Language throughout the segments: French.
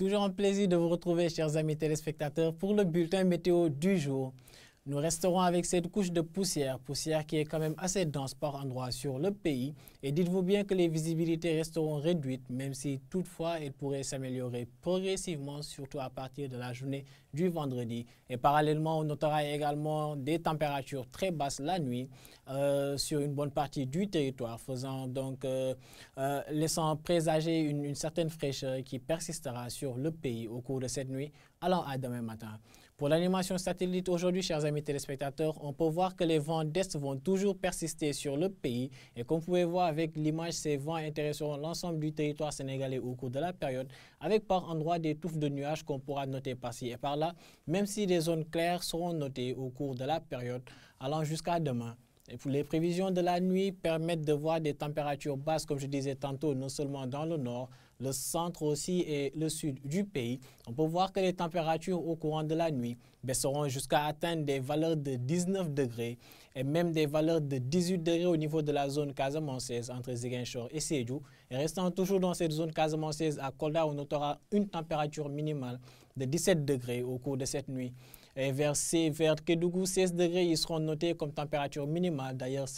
Toujours un plaisir de vous retrouver, chers amis téléspectateurs, pour le bulletin météo du jour. Nous resterons avec cette couche de poussière qui est quand même assez dense par endroits sur le pays. Et dites-vous bien que les visibilités resteront réduites, même si toutefois elles pourraient s'améliorer progressivement, surtout à partir de la journée du vendredi. Et parallèlement, on notera également des températures très basses la nuit sur une bonne partie du territoire, laissant présager une certaine fraîcheur qui persistera sur le pays au cours de cette nuit, allant à demain matin. Pour l'animation satellite aujourd'hui, chers amis téléspectateurs, on peut voir que les vents d'est vont toujours persister sur le pays. Et comme vous pouvez voir avec l'image, ces vents intéresseront l'ensemble du territoire sénégalais au cours de la période, avec par endroits des touffes de nuages qu'on pourra noter par-ci et par-là, même si des zones claires seront notées au cours de la période, allant jusqu'à demain. Et pour les prévisions de la nuit permettent de voir des températures basses, comme je disais tantôt, non seulement dans le nord, le centre aussi et le sud du pays. On peut voir que les températures au courant de la nuit baisseront jusqu'à atteindre des valeurs de 19 degrés et même des valeurs de 18 degrés au niveau de la zone casamançaise entre Ziguinchor et Sédhiou. Et restant toujours dans cette zone casamançaise à Kolda, on notera une température minimale de 17 degrés au cours de cette nuit. Et vers Kédougou, 16 degrés, ils seront notés comme température minimale. D'ailleurs,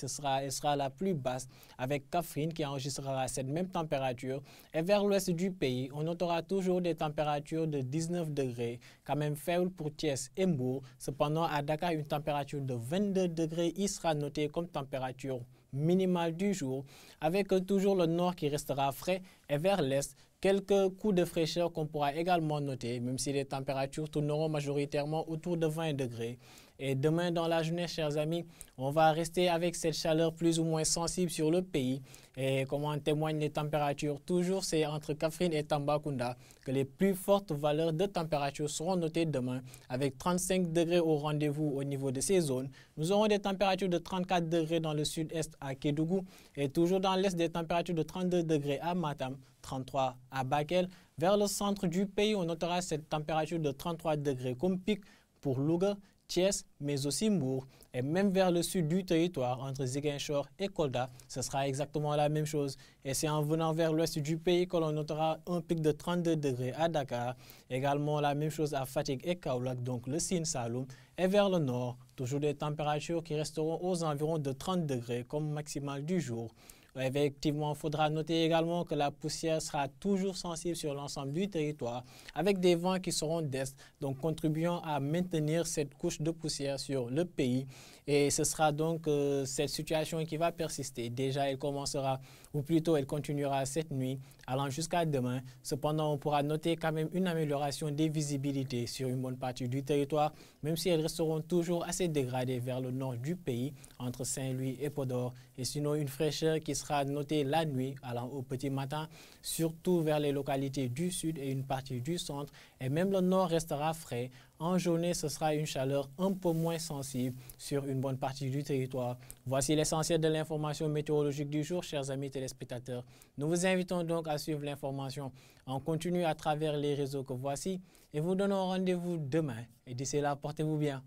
elle sera la plus basse avec Kaffrine qui enregistrera cette même température. Et vers l'ouest du pays, on notera toujours des températures de 19 degrés, quand même faibles pour Thiès et Mbour. Cependant, à Dakar, une température de 22 degrés, il sera noté comme température minimale du jour, avec toujours le nord qui restera frais et vers l'est, quelques coups de fraîcheur qu'on pourra également noter, même si les températures tourneront majoritairement autour de 20 degrés. Et demain dans la journée, chers amis, on va rester avec cette chaleur plus ou moins sensible sur le pays. Et comme en témoignent les températures, toujours c'est entre Kaffrine et Tambacounda que les plus fortes valeurs de température seront notées demain, avec 35 degrés au rendez-vous au niveau de ces zones. Nous aurons des températures de 34 degrés dans le sud-est à Kédougou et toujours dans l'est des températures de 32 degrés à Matam, 33 à Bakel. Vers le centre du pays, on notera cette température de 33 degrés comme pic pour Louga, Thiès, mais aussi Mbour. Et même vers le sud du territoire, entre Ziguinchor et Kolda, ce sera exactement la même chose. Et c'est en venant vers l'ouest du pays que l'on notera un pic de 32 degrés à Dakar. Également la même chose à Fatick et Kaolack, donc le Sine Saloum. Et vers le nord, toujours des températures qui resteront aux environs de 30 degrés comme maximal du jour. Effectivement, il faudra noter également que la poussière sera toujours sensible sur l'ensemble du territoire avec des vents qui seront d'est, donc contribuant à maintenir cette couche de poussière sur le pays. Et ce sera donc cette situation qui va persister. Déjà, elle commencera, ou plutôt elle continuera cette nuit, allant jusqu'à demain. Cependant, on pourra noter quand même une amélioration des visibilités sur une bonne partie du territoire, même si elles resteront toujours assez dégradées vers le nord du pays, entre Saint-Louis et Podor. Et sinon, une fraîcheur qui sera notée la nuit, allant au petit matin, surtout vers les localités du sud et une partie du centre. Et même le nord restera frais. En journée, ce sera une chaleur un peu moins sensible sur une bonne partie du territoire. Voici l'essentiel de l'information météorologique du jour, chers amis téléspectateurs. Nous vous invitons donc à suivre l'information en continu à travers les réseaux que voici et vous donnons rendez-vous demain. Et d'ici là, portez-vous bien.